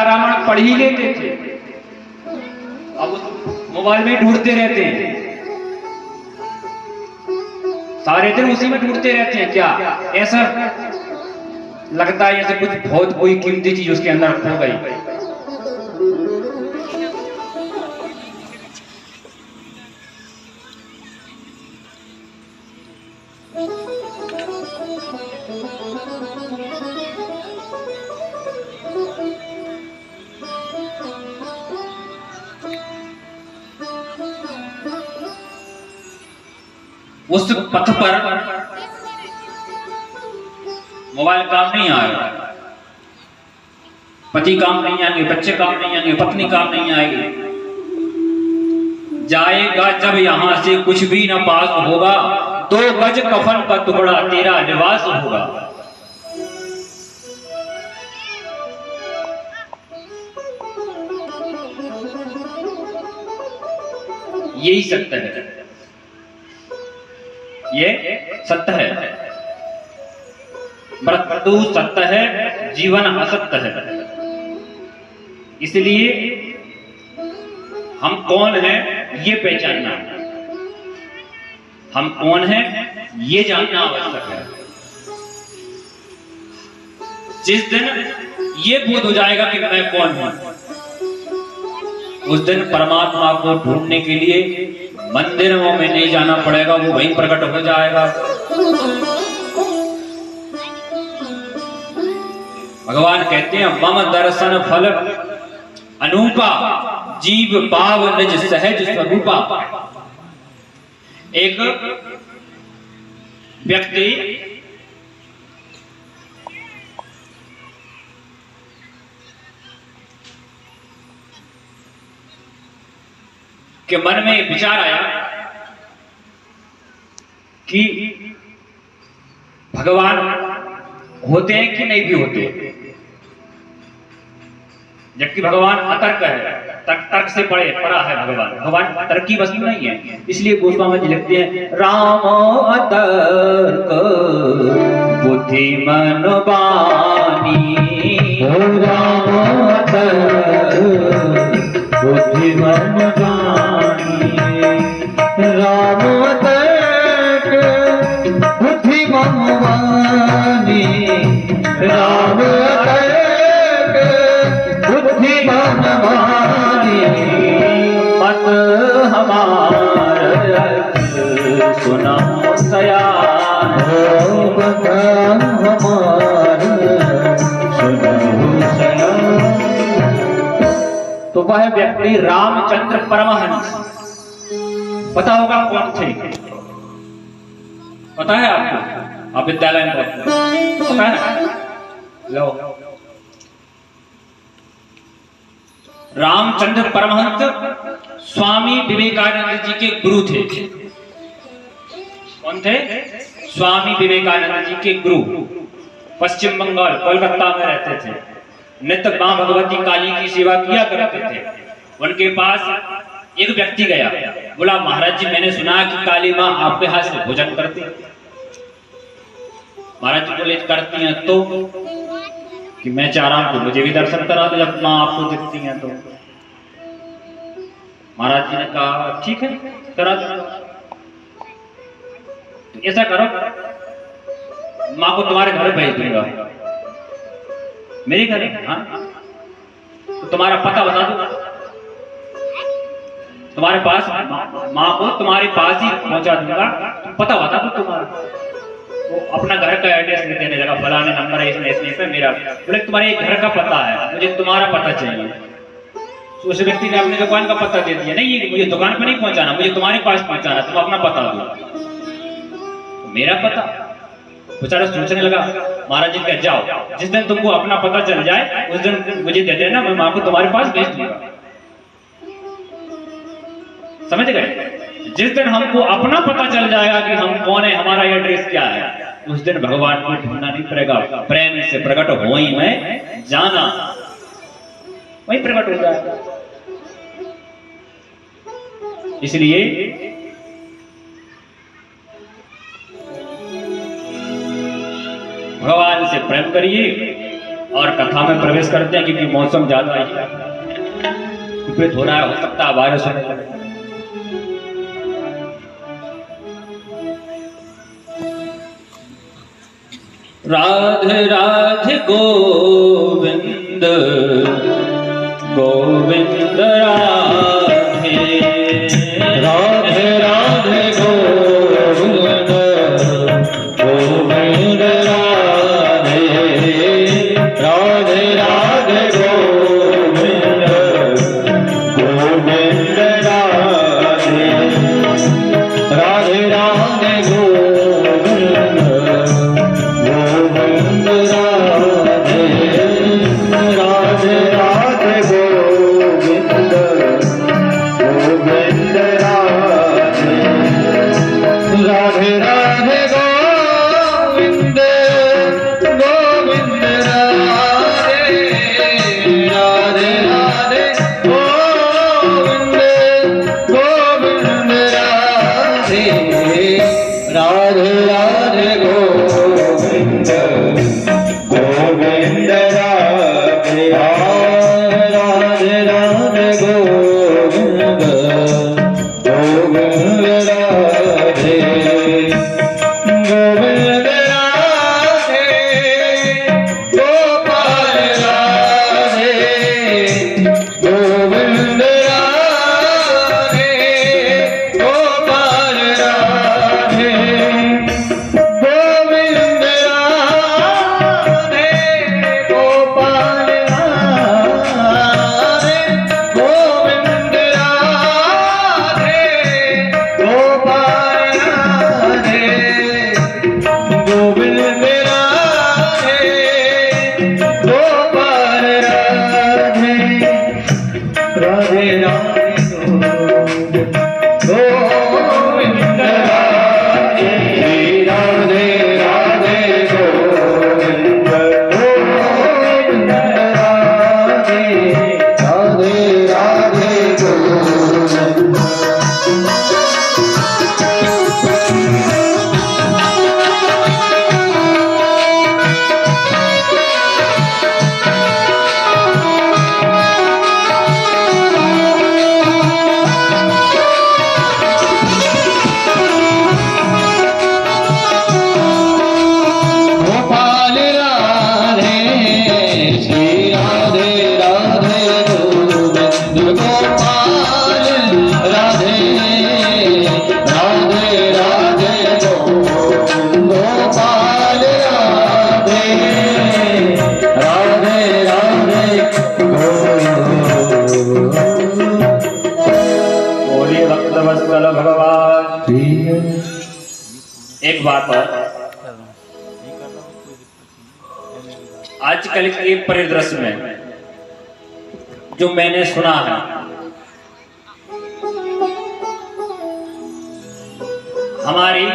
सीता रावण पढ़ ही लेते थे, अब मोबाइल में ढूंढते रहते हैं, सारे दिन उसी में ढूंढते रहते हैं। क्या ऐसा लगता है जैसे कुछ बहुत कोई कीमती चीज उसके अंदर खो गई। उस पथ पर मोबाइल काम नहीं आएगा, पति काम नहीं आएंगे, बच्चे काम नहीं आएंगे, पत्नी काम नहीं आएगी। जाएगा जब यहां से कुछ भी न पास होगा, 2 गज कफन का टुकड़ा तेरा लिबास होगा। यही सत्य है, ये सत्य है। मृत्यु सत्य है, जीवन असत्य है। इसलिए हम कौन हैं ये पहचानना, हम कौन हैं ये जानना आवश्यक है। जिस दिन ये बोध हो जाएगा कि मैं कौन हूं, उस दिन परमात्मा को ढूंढने के लिए मंदिरों में नहीं जाना पड़ेगा, वो वहीं प्रकट हो जाएगा। भगवान कहते हैं मम दर्शन फल अनूपा, जीव पाव निज सहज स्वरूपा। एक व्यक्ति के मन में विचार आया कि भगवान होते हैं कि नहीं भी होते, जबकि भगवान अतर्क है, तर्क से परा है। भगवान तर्क की वस्तु नहीं है। इसलिए गोस्वामी जी लिखते हैं राम अतर्क बुद्धिमान बानी, राम अतर्क बुद्धिमान बानी, राम अतर्क बुद्धिमान बानी, राम अतर्क बुद्धिमान बानी। मत हमारा सुना सयान, मत हमारा सुना सयान। तो वह व्यक्ति रामचंद्र परमहंस, पता होगा कौन थे? पता है आपको? आप विद्यालय में पता है? लो, रामचंद्र परमहंस स्वामी विवेकानंद जी के गुरु थे। कौन थे? स्वामी विवेकानंद जी के गुरु। पश्चिम बंगाल कोलकाता में रहते थे। नित्य मां भगवती काली की सेवा किया करते थे। उनके पास एक व्यक्ति गया, बोला महाराज जी मैंने सुना कि काली मां आपके हाथ से भोजन करती। महाराज जी बोले करती हैं तो कि मैं चाह रहा हूं कि मुझे भी दर्शन करा दो जब मां आपको दिखती हैं तो। महाराज जी ने कहा ठीक है करा दो। तो ऐसा करो मां को तुम्हारे घर भेज दूंगा। मेरे घर? हाँ। तो तुम्हारा पता बता दो, तुम्हारे पास मां को तुम्हारे पास ही पहुंचा दूंगा, पता बता दो तुम्हारा। वो अपना घर का एड्रेस देने लगा, फलाने नंबर है इसमें पे मेरा। बोले तुम्हारे एक घर का पता है, मुझे तुम्हारा पता चाहिए। तो उस व्यक्ति ने अपनी दुकान का पता दे दिया, नहीं मुझे दुकान पर नहीं पहुंचाना, मुझे तुम्हारे पास पहुंचाना, तुम अपना पता दो। तो मेरा पता? बेचारा सोचने लगा। महाराज जी कह जाओ, जिस दिन तुमको अपना पता चल जाए उस दिन मुझे दे देना, मैं मां को तुम्हारे पास भेज दूंगा। समझ गए? जिस दिन हमको अपना पता चल जाएगा कि हम कौन है, हमारा एड्रेस क्या है, उस दिन भगवान को ढूंढना नहीं पड़ेगा। प्रेम से प्रकट हो ही मैं जाना, वही प्रकट हो जाएगा। इसलिए भगवान से प्रेम करिए, और कथा में प्रवेश करते हैं, क्योंकि मौसम ज्यादा ही विपरीत हो रहा है, हो सकता है बारिश होने लगे। राधे राधे गोविंद गोविंद राधे, राधे राधे गोविंद गोविंद राधे, राधे राधे गोविंद गोविंद राधे, राधे राधे गोविंद गोविंद राधे, राधे राधे गोविंद गोविंद राधे, राधे राधे गोविंद गोविंद राधे, राधे राधे गोविंद गोविंद राधे, राधे राधे गोविंद गोविंद राधे, राधे राधे गोविंद गोविंद राधे, गोविंद राधे गोपाल राधे, गोविंद राधे गोपाल राधे, गोविंद राधे गोपाल राधे, गोविंद राधे गोपाल राधे, गोविंद राधे गोपाल राधे, राधे राधे गोविंद राधे, राधे राधे गोविंद गोविंद राधे, राधे राधे गोविंद। गोपाल राधे, श्री राधे राधे गोविंद गोपाल राधे, राधे राधे गोविंद गोपाल राधे, राधे राधे गोविंद। बोलिए भक्तवत्सल भगवान। एक बात और, आजकल के परिदृश्य में जो मैंने सुना है, हमारी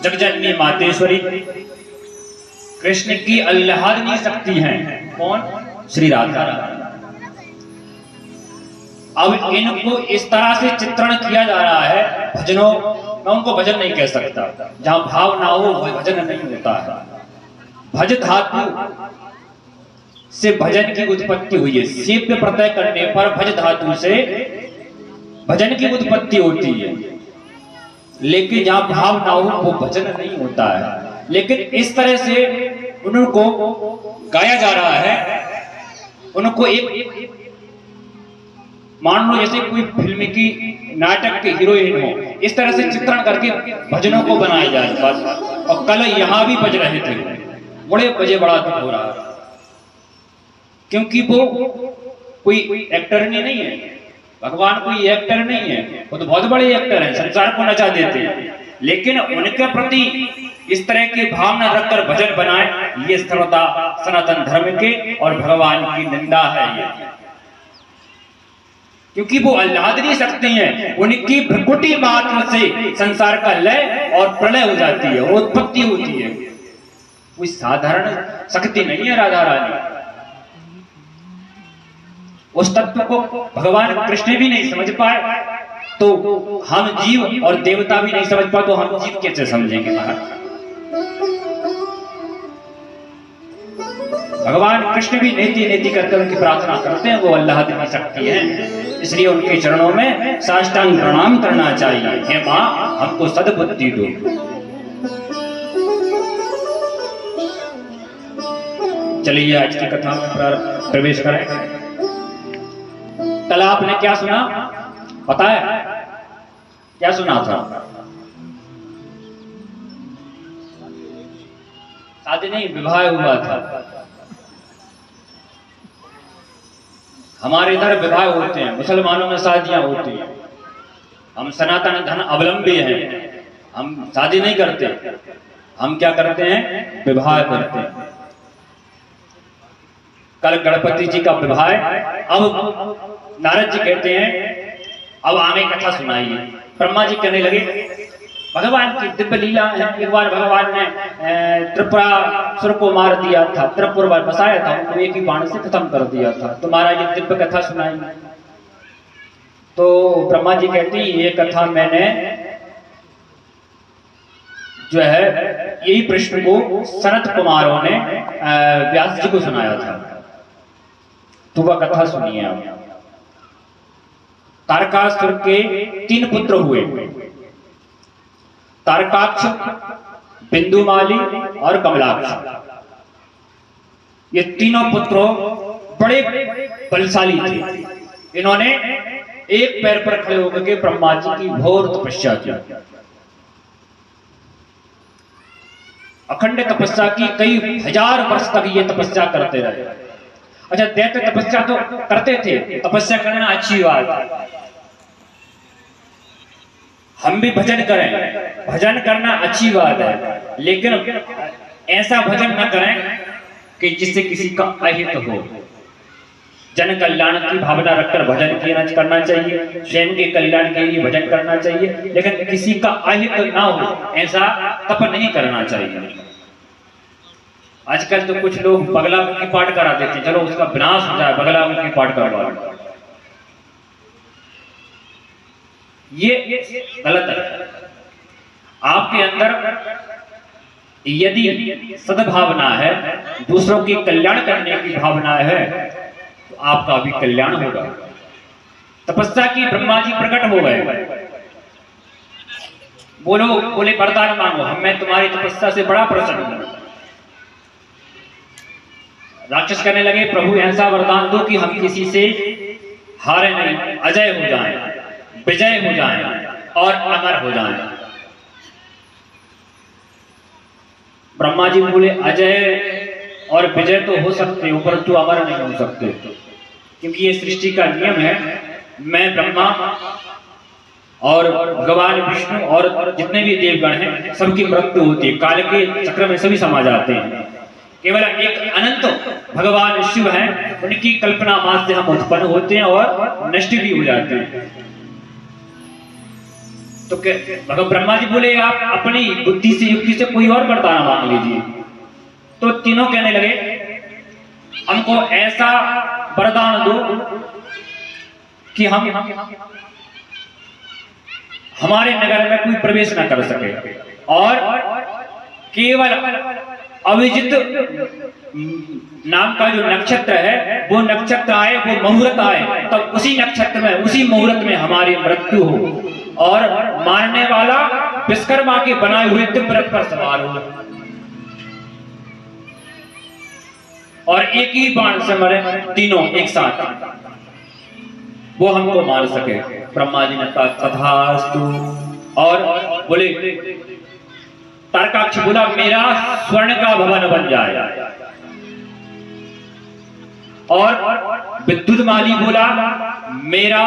जगजननी मातेश्वरी कृष्ण की आह्लादनीय शक्ति हैं। कौन? श्री राधा रानी। अब इनको इस तरह से चित्रण किया जा रहा है भजनों, मैं उनको भजन नहीं कह सकता, जहां भाव ना हो वह भजन नहीं होता है। भज धातु से भजन की उत्पत्ति हुई है। सेव्य प्रत्यय करने पर भज धातु से भजन की उत्पत्ति होती है, लेकिन जहां भाव ना हो वो भजन नहीं होता है। लेकिन इस तरह से उनको गाया जा रहा है, उनको एक मान लो जैसे कोई फिल्म की नाटक के हीरोइन हो, इस तरह से चित्रण करके भजनों को बनाया जाए। और कल यहां भी बज रहे थे, बड़े बजे, बड़ा दुख हो रहा है, क्योंकि वो कोई एक्टर नहीं है, भगवान कोई एक्टर नहीं है, वो तो बहुत बड़े एक्टर हैं, संसार को नचा देते हैं। लेकिन उनके प्रति इस तरह की भावना रखकर भजन बनाए, ये सर्वदा सनातन धर्म के और भगवान की निंदा है ये, क्योंकि वो आह्लादनीय शक्ति हैं। उनकी भ्रुकुटी मात्र से संसार का लय और प्रलय हो जाती है, वो उत्पत्ति होती है। कोई साधारण शक्ति नहीं है राधा रानी। उस तत्व को भगवान कृष्ण भी नहीं समझ पाए, तो हम जीव और देवता भी नहीं समझ पाए, तो हम जीव कैसे समझेंगे महाराज? भगवान कृष्ण भी नेति नेति करके उनकी प्रार्थना करते हैं, वो अल्लाह की शक्ति है, इसलिए उनके चरणों में साष्टांग प्रणाम करना चाहिए। हे माँ, हमको सद्बुद्धि दो। चलिए आज की कथा में प्रवेश करें। कल आपने क्या सुना पता है? क्या सुना था? शादी नहीं, विवाह हुआ था। हमारे इधर विवाह होते हैं, मुसलमानों में शादियां होती हैं। हम सनातन धर्म अवलंबी हैं, हम शादी नहीं करते, हम क्या करते हैं? विवाह करते हैं। कल गणपति जी का विवाह है। अब नारद जी कहते हैं अब आगे कथा सुनाइए। ब्रह्मा जी कहने लगे भगवान की दिव्य लीला है। एक बार भगवान ने त्रिपुरासुर को मार दिया था, त्रिपुर बसाया था, उनको एक ही बाण से खत्म कर दिया था। तो महाराज ये दिव्य कथा सुनाई। तो ब्रह्मा जी कहती ये कथा मैंने जो है यही प्रश्न को सनत कुमारों ने व्यास जी को सुनाया था। तो वह कथा सुनिए आप। तारकासुर के 3 पुत्र हुए, तारकाक्ष, बिंदुमाली और कमलाक्ष। ये तीनों पुत्रों बड़े बलशाली थे। इन्होंने एक पैर पर खड़े होकर के ब्रह्मा जी की घोर तपस्या की। अखंड तपस्या की, कई हजार वर्ष तक ये तपस्या करते रहे। अच्छा, दैत्य तपस्या तो करते थे, तपस्या करना अच्छी बात है, हम भी भजन करें, भजन करना अच्छी बात है, लेकिन ऐसा भजन न करें कि जिससे किसी का अहित हो। जन कल्याण की भावना रखकर भजन करना चाहिए, स्वयं के कल्याण के लिए भजन करना चाहिए, लेकिन किसी का अहित ना हो ऐसा तप नहीं करना चाहिए। आजकल तो कुछ लोग बगला मुखी पाठ करा देते हैं, चलो उसका विनाश हो जाए, बगला मुखी पाठ करवा लो। ये गलत है। आपके अंदर यदि सद्भावना है, दूसरों की कल्याण करने की भावना है, तो आपका भी कल्याण होगा। तपस्या की ब्रह्मा जी प्रकट हो गए। बोले वरदान मांगो, मैं तुम्हारी तपस्या से बड़ा प्रसन्न हूं। राक्षस कहने लगे प्रभु ऐसा वरदान दो कि हम किसी से हारे नहीं, अजय हो जाएं, विजय हो जाएं और अमर हो जाएं। ब्रह्मा जी बोले अजय और विजय तो हो सकते हो, परंतु अमर नहीं हो सकते, क्योंकि ये सृष्टि का नियम है। मैं ब्रह्मा और भगवान विष्णु और जितने भी देवगण हैं सबकी मृत्यु होती है, काल के चक्र में सभी समा जाते हैं। केवल एक अनंत भगवान शिव हैं, उनकी कल्पना मात्र से हम उत्पन्न होते हैं और नष्ट भी हो जाते हैं। तो ब्रह्मा जी बोले आप अपनी बुद्धि से, युक्ति से कोई और वरदान मांग लीजिए। तो तीनों कहने लगे हमको ऐसा वरदान दो कि हम हमारे नगर में कोई प्रवेश ना कर सके और केवल अभिजित नाम का जो नक्षत्र है वो नक्षत्र आए, वो मुहूर्त आए, तब उसी नक्षत्र में, उसी मुहूर्त में हमारी मृत्यु हो और मारने वाला विश्वकर्मा के बनाए हुए दिव्य रथ पर सवार हो और एक ही बाण से मरे तीनों एक साथ, वो हमको मार सके। ब्रह्मा जी ने कहा तथास्तु और बोले तारकाक्ष बोला मेरा स्वर्ण का भवन बन जाए और विद्युतमाली बोला मेरा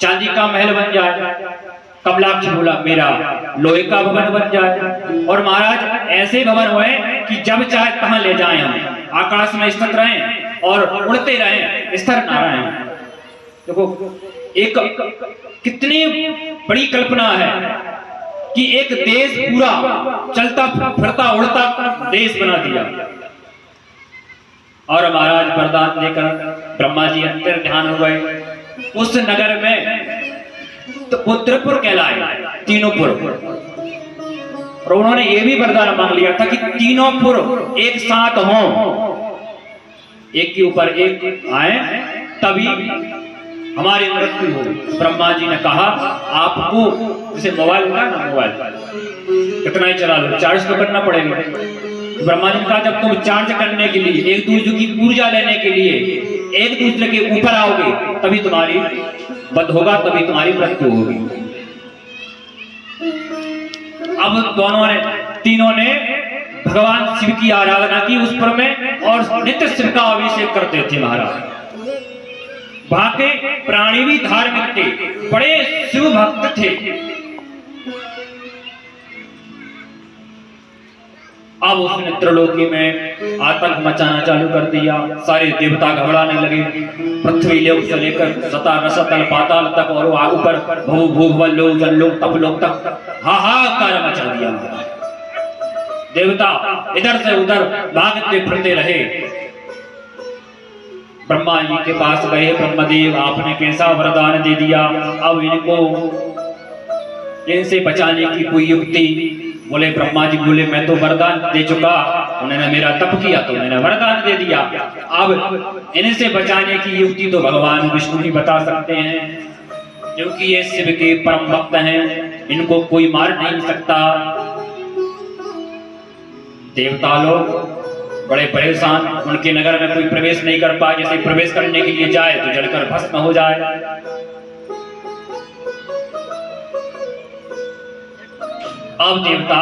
चांदी का महल बन जाए। कमलाक्ष बोला मेरा लोहे का भवन बन जाए। और महाराज ऐसे भवन हुए कि जब चाहे कहां ले जाएं, हम आकाश में स्थित रहें और उड़ते रहें, स्थिर ना रहें। देखो एक कितनी बड़ी कल्पना है कि एक देश पूरा चलता फिरता उड़ता देश बना दिया। और महाराज वरदान देकर ब्रह्मा जी अंतर ध्यान हो गए। उस नगर में तो वो त्रिपुर कहलाए, तीनों पुर। और उन्होंने ये भी वरदान मांग लिया था कि तीनों पुर एक साथ हों एक के ऊपर एक आए तभी हमारी मृत्यु हो। ब्रह्मा जी ने कहा आपको, जैसे मोबाइल होगा ना, मोबाइल कितना ही चला लो, चार्ज तो करना पड़ेगा। तो ब्रह्मा जी ने कहा जब तुम चार्ज करने के लिए, एक दूसरे की ऊर्जा लेने के लिए एक दूसरे के ऊपर आओगे तभी तुम्हारी वध होगा, तभी तुम्हारी मृत्यु होगी। अब तीनों ने भगवान शिव की आराधना की उस पर में, और नित्य शिव का अभिषेक करते थे महाराज। वहां के प्राणी भी धार्मिक थे, बड़े शिव भक्त थे। अब उसने त्रिलोकी में आतंक मचाना चालू कर दिया, सारे देवता घबराने लगे। पृथ्वी लोक से लेकर रसतल पाताल तक और ऊपर भू भूभुवन लोक जल लोक तप लोक तक हाहाकार मचा दिया। देवता इधर से उधर भागते फिरते रहे। ब्रह्मा जी के पास गए, ब्रह्मदेव आपने कैसा वरदान दे दिया, अब इनको इनसे बचाने की कोई युक्ति? बोले ब्रह्मा जी बोले मैं तो वरदान दे चुका, उन्होंने मेरा तप किया तो मैंने वरदान दे दिया, अब इनसे बचाने की युक्ति तो भगवान विष्णु ही बता सकते हैं, क्योंकि ये शिव के परम भक्त हैं, इनको कोई मार नहीं सकता। देवता लोग बड़े परेशान, उनके नगर में कोई प्रवेश नहीं कर पाए, जैसे प्रवेश करने के लिए जाए तो जलकर भस्म हो जाए। अब देवता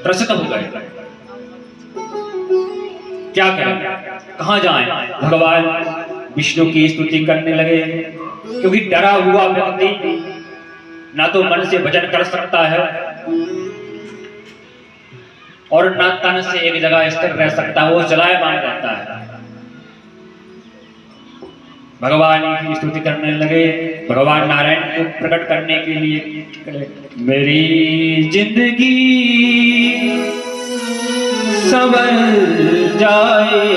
त्रसित हो गए, क्या करें, कहां जाएं? भगवान विष्णु की स्तुति करने लगे, क्योंकि डरा हुआ व्यक्ति ना तो मन से भजन कर सकता है और ना तन से एक जगह स्थिर रह सकता है, वो चलायमान रहता है। भगवान की स्तुति करने लगे, भगवान नारायण को प्रकट करने के लिए, मेरी जिंदगी संवर जाए।